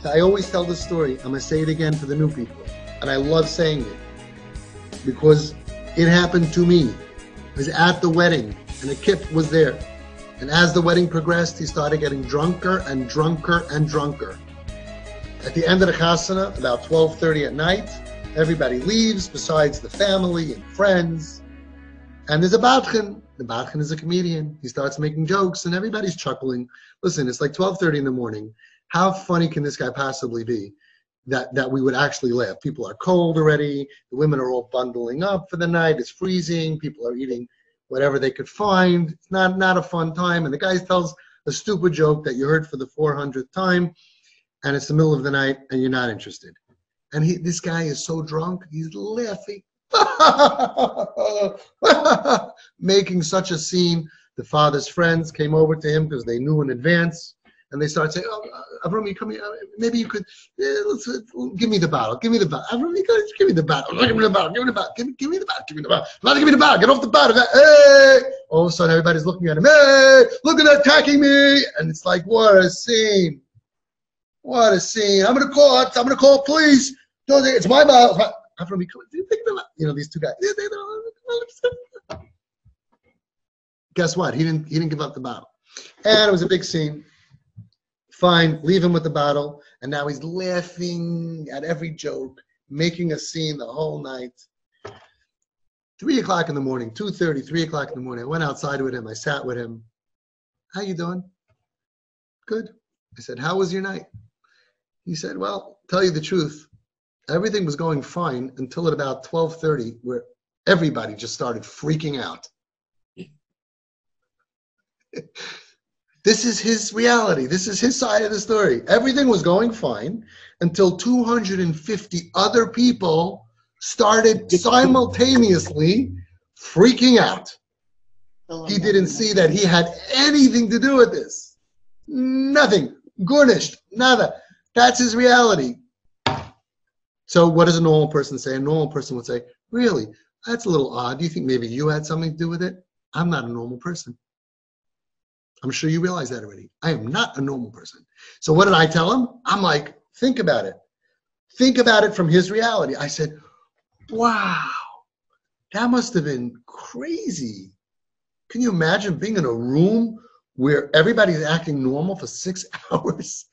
I always tell this story. I'm going to say it again for the new people. And I love saying it because it happened to me. I was at the wedding and a KiP was there. And as the wedding progressed, he started getting drunker and drunker and drunker. At the end of the chasana, about 12:30 at night, everybody leaves besides the family and friends. And there's a badchen. The badchen is a comedian. He starts making jokes and everybody's chuckling. Listen, it's like 12:30 in the morning. How funny can this guy possibly be that we would actually laugh? People are cold already. The women are all bundling up for the night. It's freezing. People are eating whatever they could find. It's not a fun time. And the guy tells a stupid joke that you heard for the 400th time, and it's the middle of the night, and you're not interested. And this guy is so drunk, he's laughing, making such a scene. The father's friends came over to him because they knew in advance, and they started saying, "Oh, Avrami, come here. Maybe you could give me the bottle. Give me the bottle. Avrami, give me the bottle. Give me the bottle. Give me the bottle. Give me the bottle. Give me the bottle. Give me the bottle. Get off the bottle. Hey!" All of a sudden, everybody's looking at him. Hey, look at that attacking me! And it's like, what a scene! What a scene! I'm gonna call police. It's my bottle. Avrami, come on. You know these two guys. Guess what? He didn't give up the bottle, and it was a big scene. Fine, leave him with the bottle, and now he's laughing at every joke, making a scene the whole night. 3 o'clock in the morning, 2:30, 3 o'clock in the morning. I went outside with him. I sat with him. How you doing? Good. I said, how was your night? He said, well, tell you the truth, everything was going fine until at about 12:30, where everybody just started freaking out. This is his reality. This is his side of the story. Everything was going fine until 250 other people started simultaneously freaking out. He didn't see that he had anything to do with this. Nothing. Garnished. Nada. That's his reality. So what does a normal person say? A normal person would say, really? That's a little odd. Do you think maybe you had something to do with it? I'm not a normal person. I'm sure you realize that already. I am not a normal person. So what did I tell him? I'm like, think about it. Think about it from his reality. I said, wow, that must have been crazy. Can you imagine being in a room where everybody's acting normal for 6 hours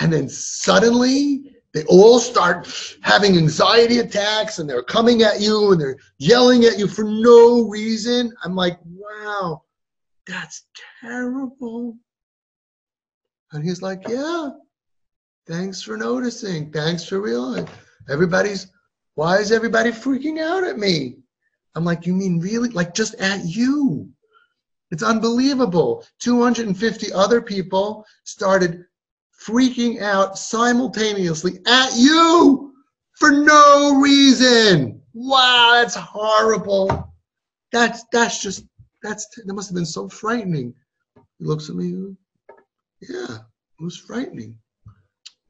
and then suddenly they all start having anxiety attacks and they're coming at you and they're yelling at you for no reason? I'm like, wow. That's terrible. And he's like, yeah, thanks for noticing. Thanks for realizing. Why is everybody freaking out at me? I'm like, you mean really? Like just at you? It's unbelievable. 250 other people started freaking out simultaneously at you for no reason. Wow, that's horrible. That must have been so frightening. He looks at me, yeah, it was frightening.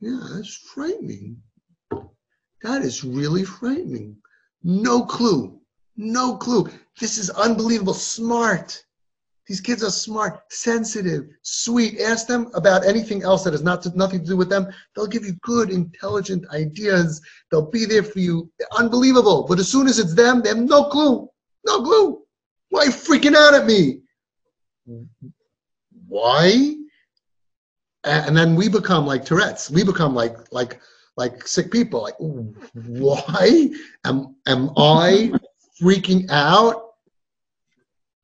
Yeah, that's frightening. That is really frightening. No clue. No clue. This is unbelievable. Smart. These kids are smart, sensitive, sweet. Ask them about anything else that has nothing to do with them. They'll give you good, intelligent ideas. They'll be there for you. Unbelievable. But as soon as it's them, they have no clue. No clue. Why are you freaking out at me? Why? And then we become like Tourette's. We become like sick people. Like, why am I freaking out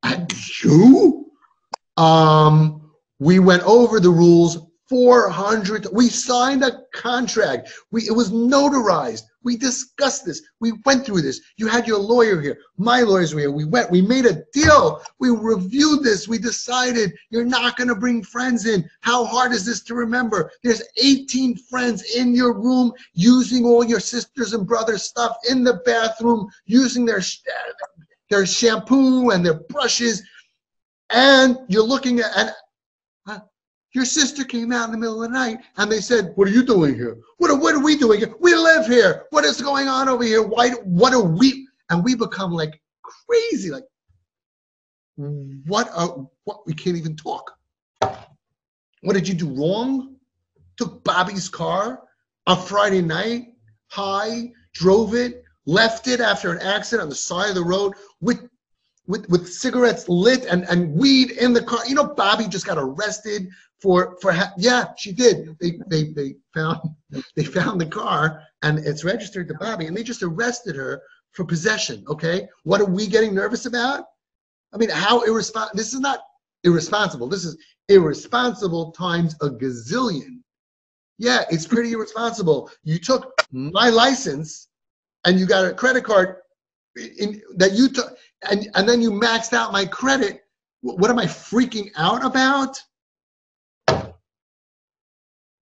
at you? We went over the rules 400. We signed a contract. It was notarized. We discussed this. We went through this. You had your lawyer here. My lawyers were here. We made a deal. We reviewed this. We decided you're not going to bring friends in. How hard is this to remember? There's 18 friends in your room using all your sisters and brothers' stuff in the bathroom, using their shampoo and their brushes. And you're looking at, your sister came out in the middle of the night and they said, what are you doing here? What are we doing here? We live here. What is going on over here? What are we? And we become like crazy. Like, what we can't even talk. What did you do wrong? Took Bobby's car? a Friday night, high, drove it, left it after an accident on the side of the road with cigarettes lit and weed in the car. You know, Bobby just got arrested yeah, she did. They found the car and it's registered to Bobby, and they just arrested her for possession. Okay, what are we getting nervous about? I mean, how irresponsible? This is not irresponsible. This is irresponsible times a gazillion. Yeah, it's pretty irresponsible. You took my license and you got a credit card that you took, and then you maxed out my credit. What am I freaking out about?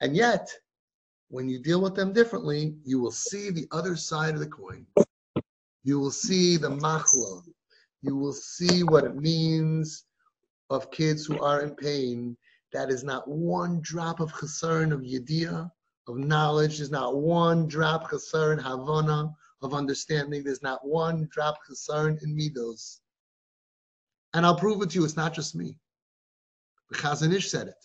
And yet, when you deal with them differently, you will see the other side of the coin. You will see the machla. You will see what it means of kids who are in pain. That is not one drop of chesron of yediyah, of knowledge. There's not one drop chesron havana, of understanding. There's not one drop chesron in midos. And I'll prove it to you, it's not just me. The Chazon Ish said it.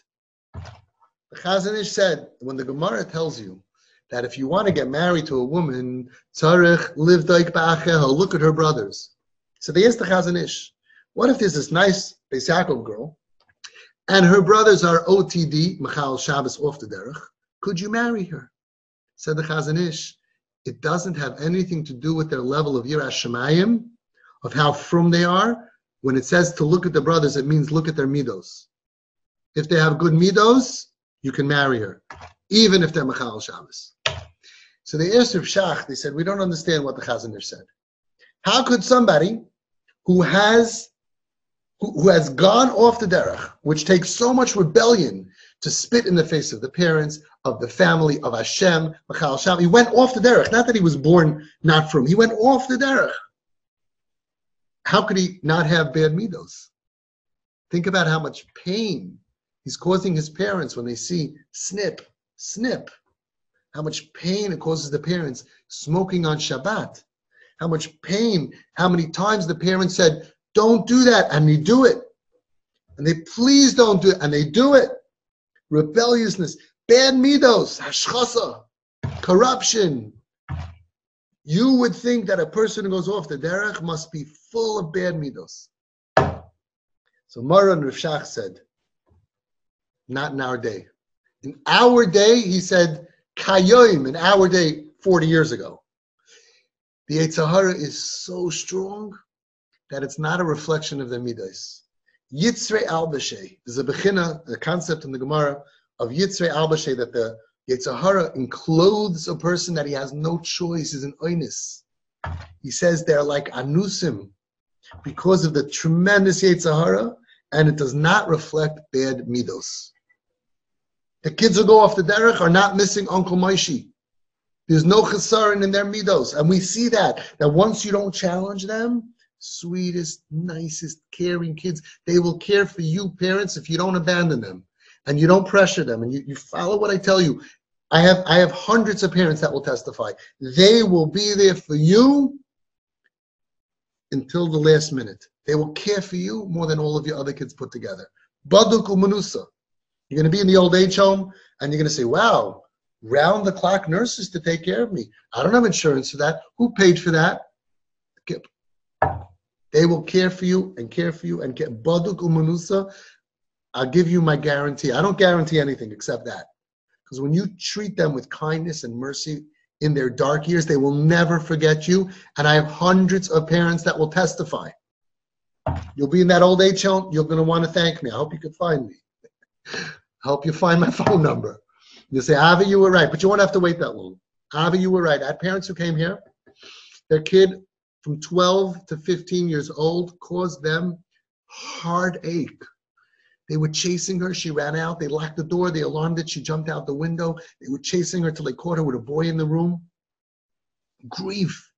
The Chazon Ish said, when the Gemara tells you that if you want to get married to a woman, tzarich live daik ba'acheha, look at her brothers. So they asked the Chazon Ish, what if there's this nice Beis Yaakov girl, and her brothers are OTD, Machal Shabbos off the derech, could you marry her? Said the Chazon Ish, it doesn't have anything to do with their level of Yiras Shemayim, of how frum they are. When it says to look at the brothers, it means look at their midos. If they have good midos, you can marry her, even if they're Machal Shabbos. So they asked Rav Shach, they said, we don't understand what the Chazon Ish said. How could somebody who has gone off the derech, which takes so much rebellion to spit in the face of the parents, of the family, of Hashem, Machal Shabbos, he went off the derech, not that he was born not from, he went off the derech. How could he not have bad midos? Think about how much pain he's causing his parents when they see snip. How much pain it causes the parents smoking on Shabbat. How much pain, how many times the parents said, don't do that, and they do it. And they please don't do it, and they do it. Rebelliousness, bad midos, hashchasa, corruption. You would think that a person who goes off the derech must be full of bad midos. So Maran Rav Shach said, not in our day. In our day, he said, kayoim, in our day, 40 years ago. The Yetzer Hara is so strong that it's not a reflection of their midos. Yitzrei al b'shei. There's a bechina, the concept in the Gemara of Yitzrei al b'shei, that the Yetzer Hara enclothes a person that he has no choice, is an oinis. He says they're like anusim because of the tremendous Yetzer Hara, and it does not reflect bad midos. The kids who go off the derech are not missing Uncle Moishi. There's no chesaron in their midos, and we see that once you don't challenge them, sweetest, nicest, caring kids, they will care for you, parents, if you don't abandon them and you don't pressure them and you follow what I tell you. I have hundreds of parents that will testify. They will be there for you until the last minute. They will care for you more than all of your other kids put together. Baduk u'manusa. You're going to be in the old age home and you're going to say, wow, round the clock nurses to take care of me. I don't have insurance for that. Who paid for that? KiP. They will care for you and care for you and get baduk u'manusa. I'll give you my guarantee. I don't guarantee anything except that. Because when you treat them with kindness and mercy in their dark years, they will never forget you. And I have hundreds of parents that will testify. You'll be in that old age home. You're going to want to thank me. I hope you can find me. I hope you find my phone number. You'll say, Avi, you were right. But you won't have to wait that long. Avi, you were right. I had parents who came here. Their kid from 12 to 15 years old caused them heartache. They were chasing her. She ran out. They locked the door. They alarmed it. She jumped out the window. They were chasing her till they caught her with a boy in the room. Grief.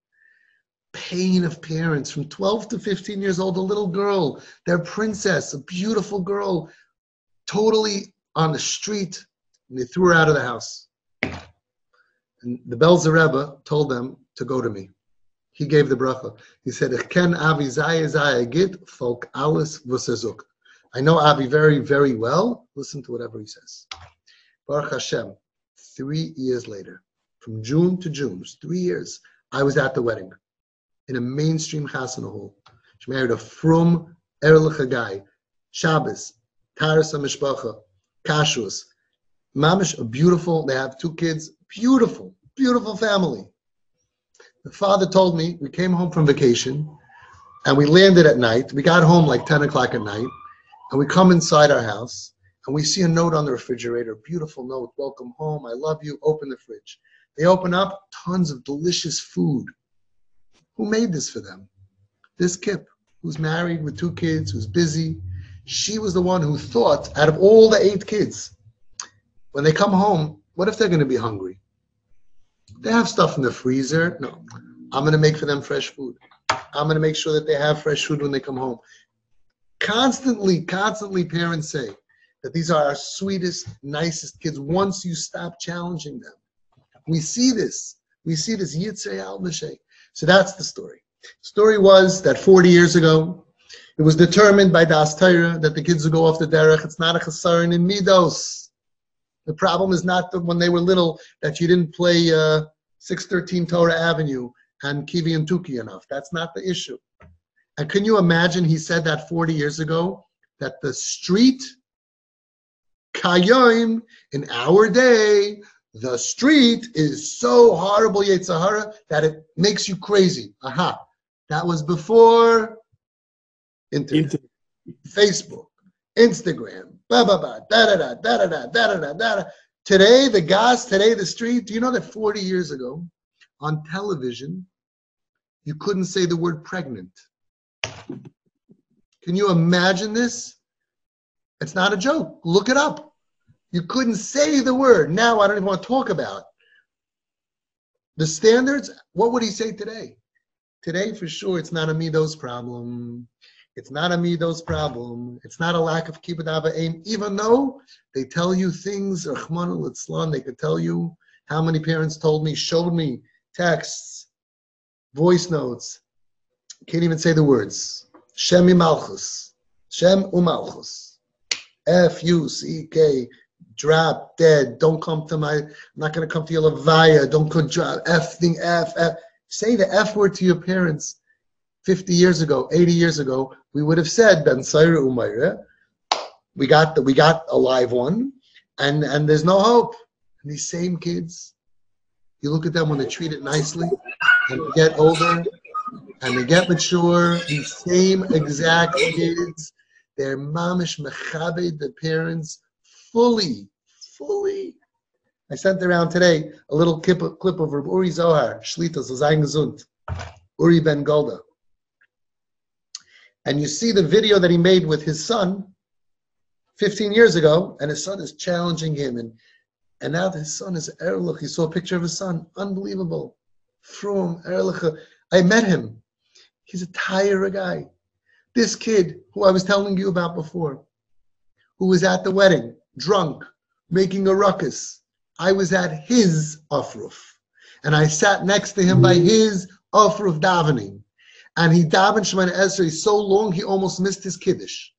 Pain of parents from 12 to 15 years old, a little girl, their princess, a beautiful girl, totally on the street, and they threw her out of the house. And the Belzer Rebbe told them to go to me. He gave the bracha. He said, "Ich ken Avi zaya git folk alles was zok." I know Avi very, very well. Listen to whatever he says. Baruch Hashem, 3 years later, from June to June. It was 3 years. I was at the wedding in a mainstream chasana hall. She married a frum Erlicha guy. Shabbos, Tarasa Mishpacha, Kashrus. Mamish, a beautiful, they have 2 kids, beautiful, beautiful family. The father told me, we came home from vacation, and we landed at night. We got home like 10 o'clock at night, and we come inside our house, and we see a note on the refrigerator, beautiful note, welcome home, I love you, open the fridge. They open up, tons of delicious food. Who made this for them? This KiP, who's married with 2 kids, who's busy. She was the one who thought, out of all the 8 kids, when they come home, what if they're going to be hungry? They have stuff in the freezer. No, I'm going to make for them fresh food. I'm going to make sure that they have fresh food when they come home. Constantly parents say that these are our sweetest, nicest kids once you stop challenging them. We see this. Yitzhak al-Mashay. So that's the story. The story was that 40 years ago, it was determined by Das Torah that the kids would go off the derech. It's not a chesaron in midos. The problem is not that when they were little that you didn't play 613 Torah Avenue and Kivi and Tuki enough. That's not the issue. And can you imagine he said that 40 years ago, that the street, Kayim, in our day, the street is so horrible, Yetzirah, that it makes you crazy. Aha. That was before internet, Facebook, Instagram, da-da-da. Today, the street, do you know that 40 years ago, on television, you couldn't say the word pregnant? Can you imagine this? It's not a joke. Look it up. You couldn't say the word. Now, I don't even want to talk about the standards. What would he say today? Today, for sure, it's not a midos problem. It's not a midos problem. It's not a lack of kibbud aim, even though they tell you things, Rahman al-Islam, they could tell you how many parents told me, showed me texts, voice notes, can't even say the words. Shem Malchus. Shem Umalchus. F-U-C-K. Drop, dead. Don't come to I'm not going to come to your Levaya. Don't go drop. F thing, F. Say the F word to your parents. 50 years ago, 80 years ago, we would have said, Ben Saira Umayra. We got a live one, and there's no hope. And these same kids, you look at them when they're treated nicely, and they get older, and they get mature, these same exact kids, they're mamish mechabed, the parents, fully. I sent around today a little clip of Reb Uri Zohar, Shlita, so Zayin Gesund, Uri Ben Golda. And you see the video that he made with his son 15 years ago, and his son is challenging him. And now his son is Erlich. He saw a picture of his son. Unbelievable. From Erlich. I met him. He's a Tyra guy. This kid, who I was telling you about before, who was at the wedding, drunk, making a ruckus. I was at his Afruf. And I sat next to him by his Afruf davening. And he davened Shemana Esrei so long he almost missed his Kiddush.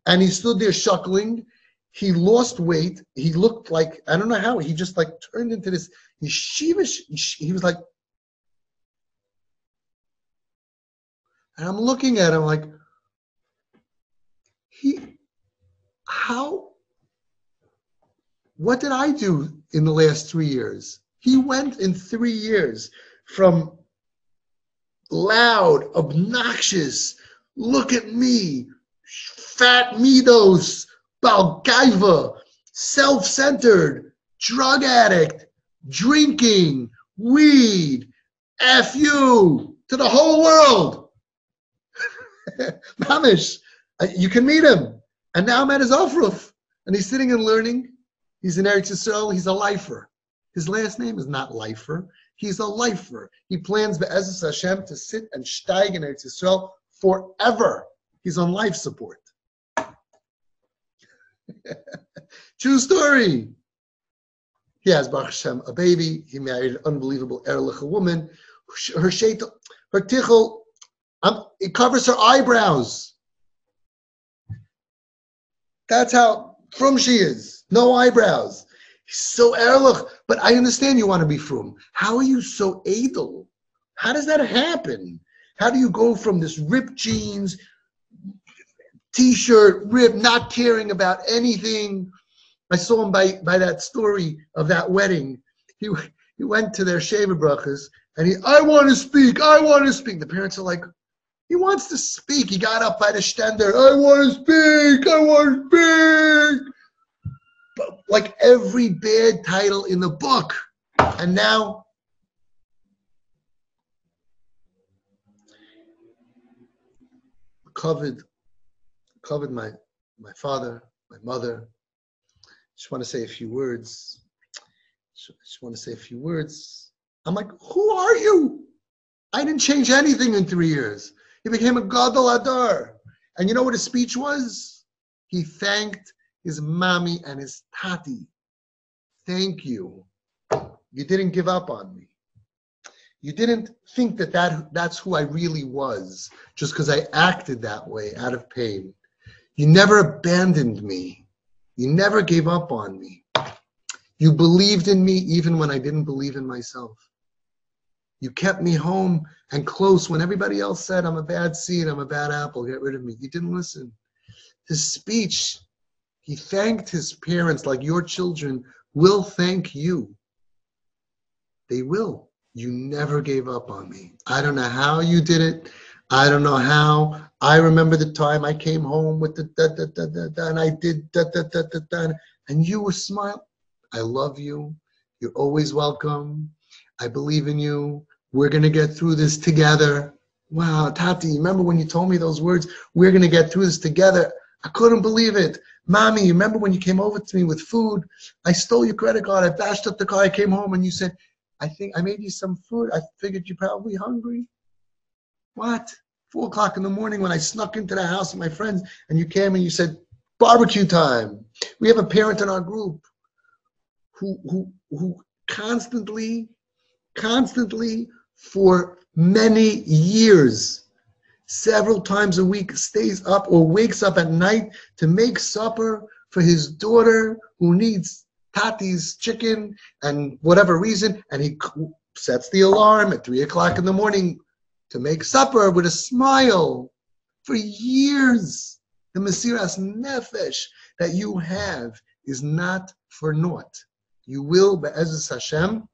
And he stood there shuckling. He lost weight. He looked like, I don't know how, he just like turned into this yeshivish. He was like, and I'm looking at him like, what did I do in the last 3 years? He went in 3 years from loud, obnoxious, look at me, fat midos, balgaiva, self-centered, drug addict, drinking, weed, F you, to the whole world. Mamish, you can meet him. And now I'm at his Ofruf, and he's sitting and learning. He's in Eretz Yisrael, he's a lifer. His last name is not lifer. He's a lifer. He plans Be'ezus Hashem to sit and steig in Eretz Yisrael forever. He's on life support. True story. He has Baruch Hashem a baby. He married an unbelievable Erlich woman. Her tichel, it covers her eyebrows. That's how from she is. No eyebrows. He's so ehrlich. But I understand you want to be frum. How are you so edel? How does that happen? How do you go from this ripped jeans, t-shirt, ripped, not caring about anything? I saw him by that story of that wedding. He went to their Sheva Brachas, and I want to speak. The parents are like, he wants to speak. He got up by the stender. I want to speak. But like every bad title in the book. And now, covered my father, my mother. Just want to say a few words. I'm like, who are you? I didn't change anything in 3 years. He became a Gadol Adar. And you know what his speech was? He thanked his mommy and his tati. Thank you. You didn't give up on me. You didn't think that's who I really was just because I acted that way out of pain. You never abandoned me. You never gave up on me. You believed in me even when I didn't believe in myself. You kept me home and close when everybody else said, I'm a bad seed, I'm a bad apple, get rid of me. You didn't listen. His speech, he thanked his parents like your children will thank you. They will. You never gave up on me. I don't know how you did it. I don't know how. I remember the time I came home with the da-da-da-da-da, and I did da-da-da-da-da, and you were smiling. I love you. You're always welcome. I believe in you. We're going to get through this together. Wow, Tati, remember when you told me those words? We're going to get through this together. I couldn't believe it. Mommy, you remember when you came over to me with food? I stole your credit card. I bashed up the car. I came home and you said, I think I made you some food. I figured you're probably hungry. What? 4 o'clock in the morning when I snuck into the house with my friends and you came and you said, barbecue time. We have a parent in our group who constantly for many years, several times a week, stays up or wakes up at night to make supper for his daughter who needs Tati's chicken and whatever reason, and he sets the alarm at 3 o'clock in the morning to make supper with a smile. For years, the Mesiras Nefesh that you have is not for naught. You will, Be'ezus Hashem,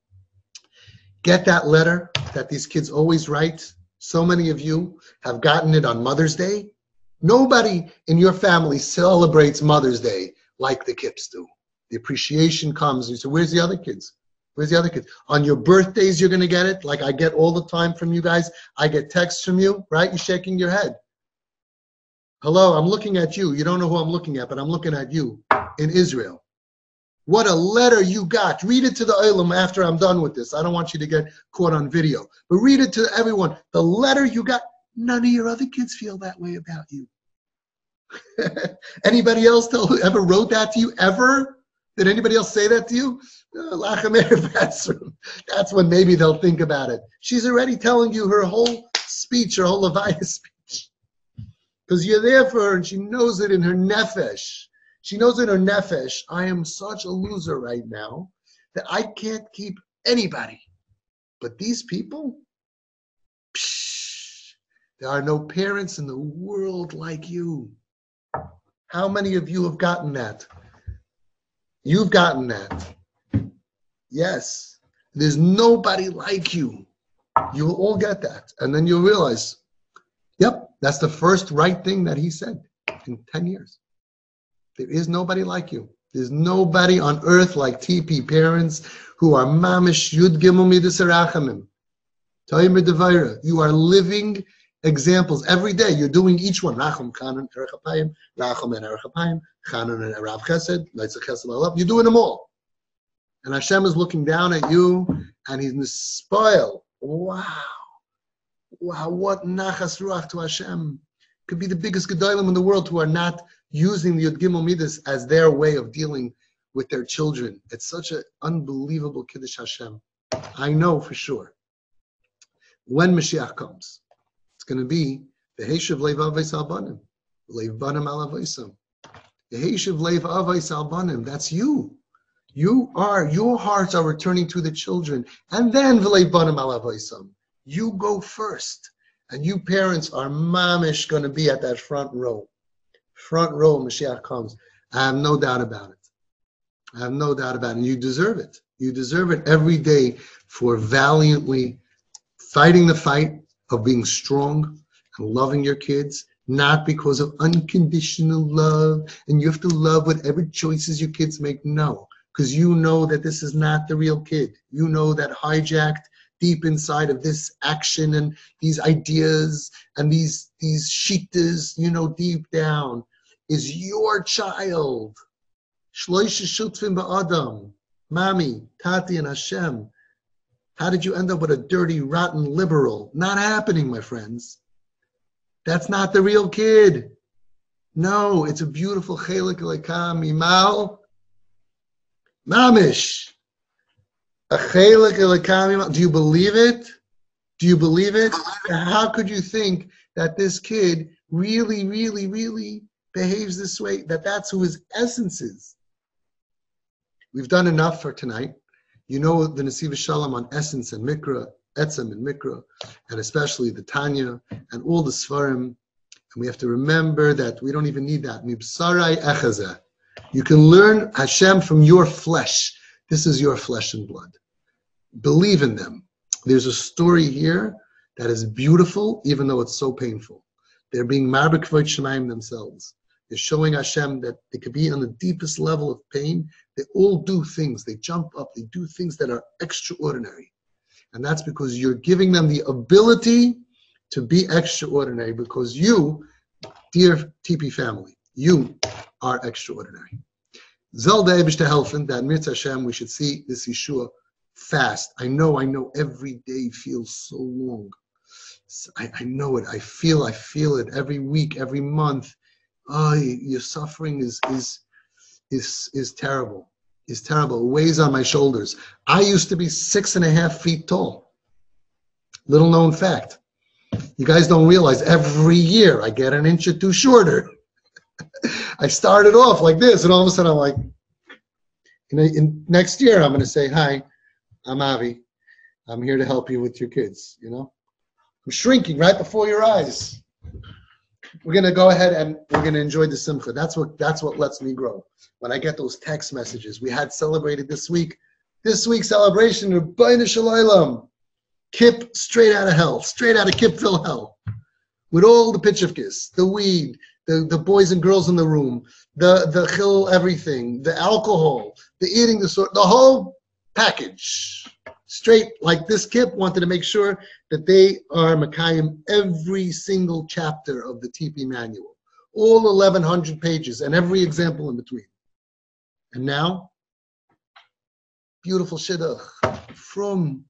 get that letter that these kids always write. So many of you have gotten it on Mother's Day. Nobody in your family celebrates Mother's Day like the KiPs do. The appreciation comes. You say, where's the other kids? Where's the other kids? On your birthdays, you're going to get it, like I get all the time from you guys. I get texts from you, right? You're shaking your head. Hello, I'm looking at you. You don't know who I'm looking at, but I'm looking at you in Israel. What a letter you got. Read it to the Olam after I'm done with this. I don't want you to get caught on video. But read it to everyone. The letter you got, none of your other kids feel that way about you. Anybody else ever wrote that to you, ever? Did anybody else say that to you? That's when maybe they'll think about it. She's already telling you her whole speech, her whole Leviah speech. Because you're there for her and she knows it in her nefesh. She knows in her nefesh, I am such a loser right now that I can't keep anybody. But these people, there are no parents in the world like you. How many of you have gotten that? You've gotten that. Yes. There's nobody like you. You will all get that. And then you'll realize, yep, that's the first right thing that he said in 10 years. There is nobody like you. There's nobody on earth like TP parents who are mamish yud gimel midas harachamim. Ta'imer devaira. You are living examples every day. You're doing each one. Racham, Chanan, Erechapayim, Racham and Erechapayim, Chanan and Rav Chesed, Leitzach Chesed Lalav. You're doing them all. And Hashem is looking down at you and he's mispoil. Wow. Wow, what nachas ruach to Hashem. Could be the biggest gedolim in the world who are not using the Yud Gimel Midas as their way of dealing with their children. It's such an unbelievable Kiddush Hashem. I know for sure. When Mashiach comes, it's going to be the Heishav Leiv Avos Albanim, Leiv Banim Al Avosam. The Heishav Leiv Avos Albanim, that's you. Your hearts are returning to the children. And then v'lei banim alav oisam. You go first. And you parents are mamish going to be at that front row. Front row, Mashiach comes. I have no doubt about it. I have no doubt about it. And you deserve it. You deserve it every day for valiantly fighting the fight of being strong and loving your kids, not because of unconditional love and you have to love whatever choices your kids make. No, because you know that this is not the real kid. You know that hijacked deep inside of this action and these ideas and these shittas, you know, deep down is your child. Shloisha shutfim ba'adam, Mami, Tati, and Hashem. How did you end up with a dirty, rotten liberal? Not happening, my friends. That's not the real kid. No, it's a beautiful chelik lekam imal mamish. A chelik lekam imal. Do you believe it? Do you believe it? How could you think that this kid really, really, really behaves this way? That's who his essence is. We've done enough for tonight. You know the Nesiv Shalom on Essence and Mikra, Etzem and Mikra, and especially the Tanya and all the Svarim. And we have to remember that we don't even need that. Mibsarai echazeh. You can learn Hashem from your flesh. This is your flesh and blood. Believe in them. There's a story here that is beautiful, even though it's so painful. They're being marbek k'vod shemayim themselves. They're showing Hashem that they could be on the deepest level of pain. They all do things. They jump up. They do things that are extraordinary. And that's because you're giving them the ability to be extraordinary because you, dear TP family, you are extraordinary. Zelda Ebish to helfen that Mirz Hashem, we should see this Yeshua fast. I know every day feels so long. I know it. I feel it every week, every month. Oh, your suffering is terrible. Is terrible. It weighs on my shoulders. I used to be 6.5 feet tall. Little known fact. You guys don't realize every year I get an inch or two shorter. I started off like this, and all of a sudden I'm like, next year I'm going to say, hi, I'm Avi. I'm here to help you with your kids, you know. I'm shrinking right before your eyes. We're going to go ahead and we're going to enjoy the simcha. That's what lets me grow. When I get those text messages, we had celebrated this week's celebration of B'nai Shalom. KiP straight out of hell, straight out of KiPville hell. With all the pitchivkis, the weed, the boys and girls in the room, the chil everything, the alcohol, the eating disorder, the whole package. Straight, like this KiP wanted to make sure that they are Makayim every single chapter of the TP manual. All 1,100 pages and every example in between. And now, beautiful shidduch from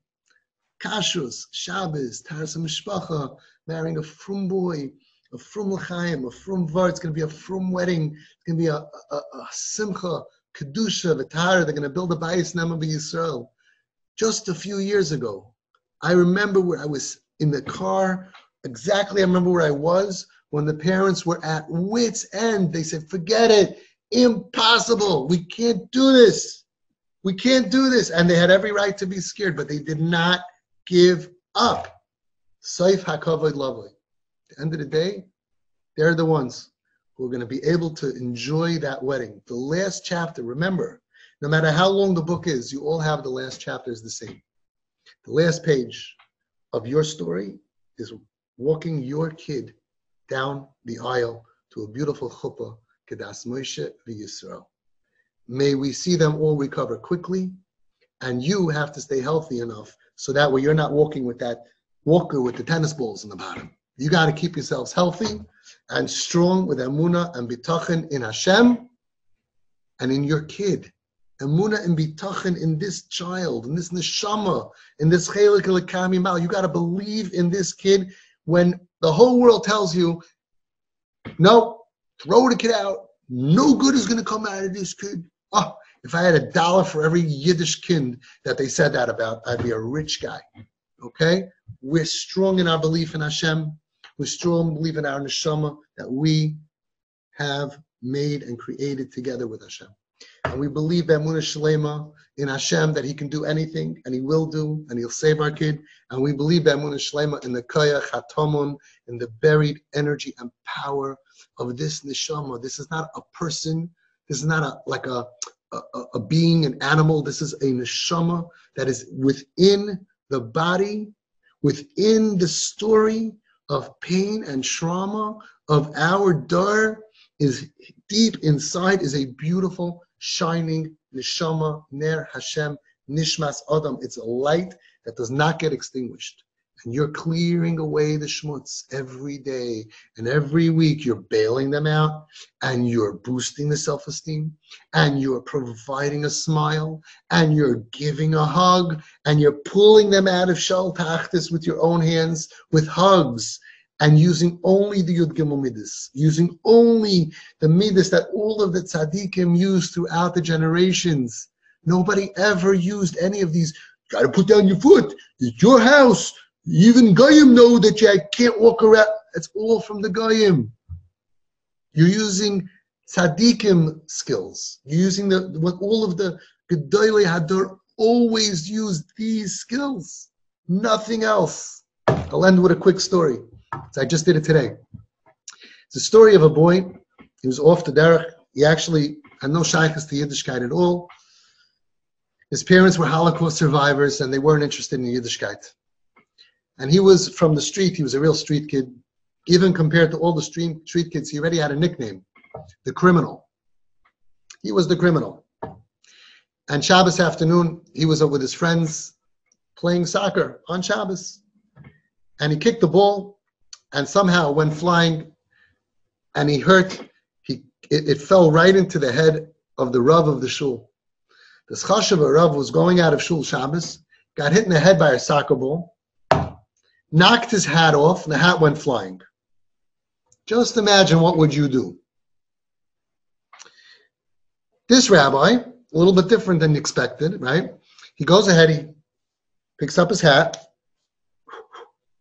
Kashrus, Shabbos, Taras Mishpacha, marrying a frum boy, a frum l'chaim, a frum var. It's going to be a frum wedding. It's going to be a simcha, kedusha, v'tahara. They're going to build a bayis nema b'Yisrael. Just a few years ago, I remember where I was in the car. Exactly, I remember where I was when the parents were at wit's end. They said, forget it. Impossible. We can't do this. We can't do this. And they had every right to be scared, but they did not give up. Saif hakavod lavoi. At the end of the day, they're the ones who are going to be able to enjoy that wedding. The last chapter, remember, no matter how long the book is, you all have the last chapter is the same. The last page of your story is walking your kid down the aisle to a beautiful chuppah, Kedas Moshe v'Yisrael. May we see them all recover quickly, and you have to stay healthy enough so that way you're not walking with that walker with the tennis balls in the bottom. You got to keep yourselves healthy and strong with emunah and bitachon in Hashem and in your kid. Emunah and bitachon in this child, in this neshama, in this chelik lekam imal. You got to believe in this kid when the whole world tells you, no, throw the kid out. No good is going to come out of this kid. Oh, if I had $1 for every Yiddish kind that they said that about, I'd be a rich guy. Okay? We're strong in our belief in Hashem. We're strong in belief in our neshama that we have made and created together with Hashem. And we believe Emunah Shlema in Hashem that He can do anything, and He will do, and He'll save our kid. And we believe Emunah Shlema in the Koyach HaTomon, in the buried energy and power of this neshama. This is not a person. This is not like a being, an animal. This is a neshama that is within the body, within the story of pain and trauma of our dar, is deep inside, is a beautiful, shining neshama, ner Hashem, nishmas adam. It's a light that does not get extinguished. And you're clearing away the schmutz every day and every week. You're bailing them out, and you're boosting the self-esteem, and you're providing a smile, and you're giving a hug, and you're pulling them out of shal tachtis with your own hands, with hugs, and using only the Yud Gimel Midas, using only the Midas that all of the tzaddikim used throughout the generations. Nobody ever used any of these. You got to put down your foot. It's your house. Even Goyim know that you can't walk around. It's all from the Goyim. You're using tzaddikim skills. You're using what all of the Gedolei Hador always used, these skills. Nothing else. I'll end with a quick story. So I just did it today. It's a story of a boy. He was off the derech. He actually had no shaykhs to Yiddishkeit at all. His parents were Holocaust survivors, and they weren't interested in Yiddishkeit. And he was from the street. He was a real street kid. Even compared to all the street kids, he already had a nickname, the criminal. He was the criminal. And Shabbos afternoon, he was up with his friends playing soccer on Shabbos. And he kicked the ball, and somehow went flying, and he hurt. It fell right into the head of the Rav of the shul. The Chashuva Rav was going out of shul Shabbos, got hit in the head by a soccer ball, knocked his hat off, and the hat went flying. Just imagine, what would you do? This rabbi, a little bit different than expected, right? He goes ahead, he picks up his hat,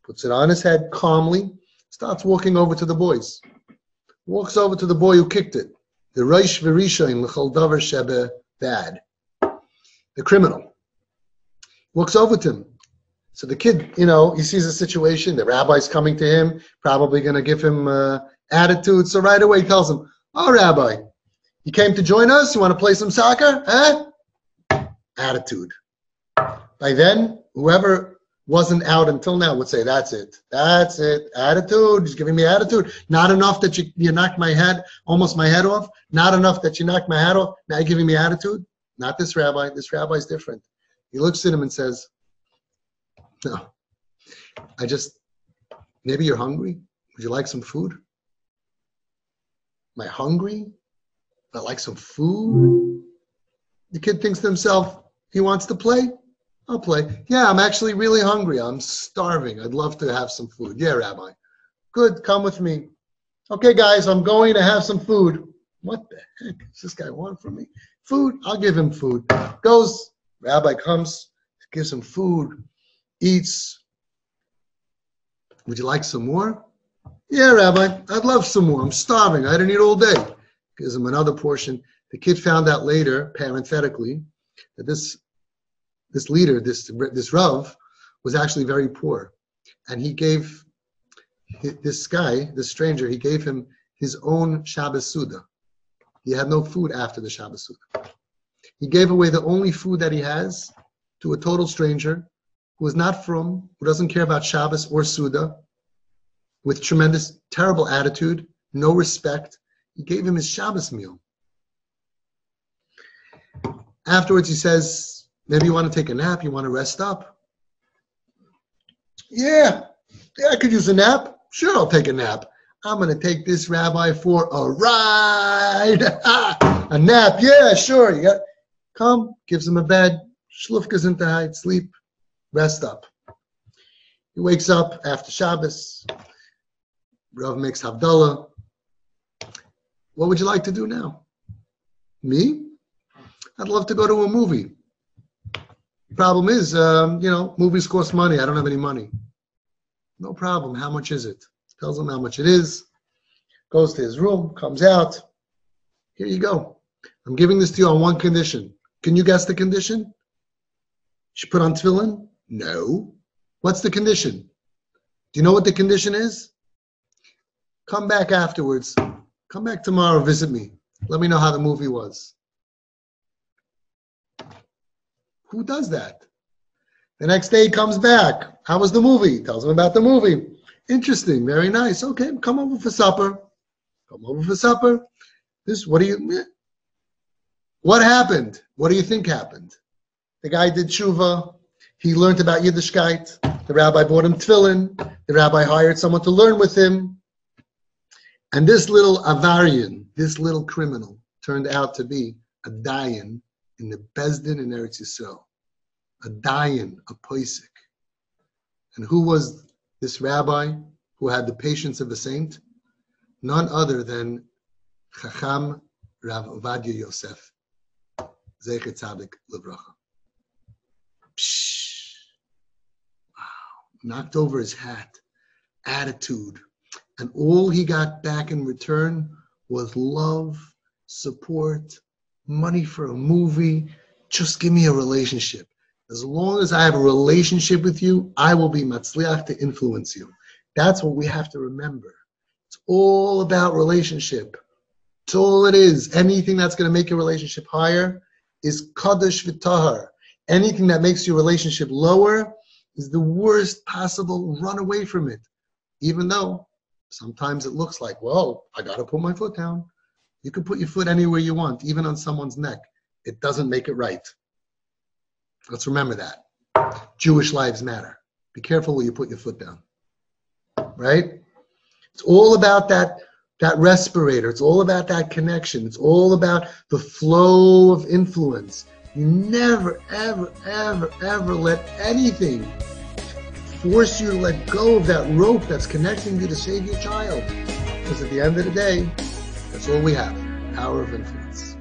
puts it on his head calmly, starts walking over to the boys. Walks over to the boy who kicked it. The Reish V'Rishayin L'chol Davar Shebe Bad. The criminal. Walks over to him. So the kid, he sees a situation. The rabbi's coming to him, probably going to give him attitude. So right away he tells him, "Oh, Rabbi, you came to join us? You want to play some soccer? Huh?" Attitude. By then, whoever wasn't out until now would say, "That's it. That's it. Attitude. He's giving me attitude. Not enough that you knocked my head, almost my head off. Not enough that you knocked my head off. Now you're giving me attitude." Not this rabbi. This rabbi's different. He looks at him and says, "No, maybe you're hungry. Would you like some food?" Am I hungry? I like some food. The kid thinks to himself, he wants to play. I'll play. Yeah, I'm actually really hungry. I'm starving. I'd love to have some food. Yeah, Rabbi. Good, come with me. Okay, guys, I'm going to have some food. What the heck does this guy want from me? Food? I'll give him food. Goes, Rabbi comes, gives him food, eats. Would you like some more? Yeah, Rabbi, I'd love some more. I'm starving. I didn't eat all day. Gives him another portion. The kid found out later, parenthetically, that this leader, this Rav, was actually very poor. And he gave this guy, this stranger, he gave him his own Shabbos Suda. He had no food after the Shabbos Suda. He gave away the only food that he has to a total stranger who is not who doesn't care about Shabbos or Suda, with tremendous, terrible attitude, no respect. He gave him his Shabbos meal. Afterwards, he says, maybe you want to take a nap, you want to rest up. Yeah, I could use a nap. Sure, I'll take a nap. I'm going to take this rabbi for a ride. A nap, yeah, sure. Come, gives him a bed. Shlufkas into height, sleep, rest up. He wakes up after Shabbos. Rav makes Havdalah. What would you like to do now? Me? I'd love to go to a movie. Problem is, movies cost money. I don't have any money. No problem. How much is it? Tells him how much it is. Goes to his room, comes out. Here you go. I'm giving this to you on one condition. Can you guess the condition? She put on tefillin? No. What's the condition? Do you know what the condition is? Come back afterwards. Come back tomorrow, visit me. Let me know how the movie was. Who does that? The next day he comes back. How was the movie? Tells him about the movie. Interesting, very nice. Okay, come over for supper. Come over for supper. What happened? What do you think happened? The guy did tshuva. He learned about Yiddishkeit. The rabbi bought him tefillin. The rabbi hired someone to learn with him. And this little avarian, this little criminal, turned out to be a dayan in the Bezdin in Eretz Yisrael. A dayan, a poisik. And who was this rabbi who had the patience of a saint? None other than Chacham Rav Ovadia Yosef, Zecher Tzadik Livracha. Wow. Knocked over his hat. Attitude. And all he got back in return was love, support, money for a movie. Just give me a relationship. As long as I have a relationship with you, I will be matzliach to influence you. That's what we have to remember. It's all about relationship. It's all it is. Anything that's going to make your relationship higher is kadosh v'tahar. Anything that makes your relationship lower is the worst possible. Run away from it. Even though sometimes it looks like, well, I got to put my foot down. You can put your foot anywhere you want, even on someone's neck. It doesn't make it right. Let's remember that. Jewish lives matter. Be careful where you put your foot down. Right? It's all about that respirator. It's all about that connection. It's all about the flow of influence. You never, ever, ever, ever let anything force you to let go of that rope that's connecting you to save your child. Because at the end of the day, that's all we have. Power of influence.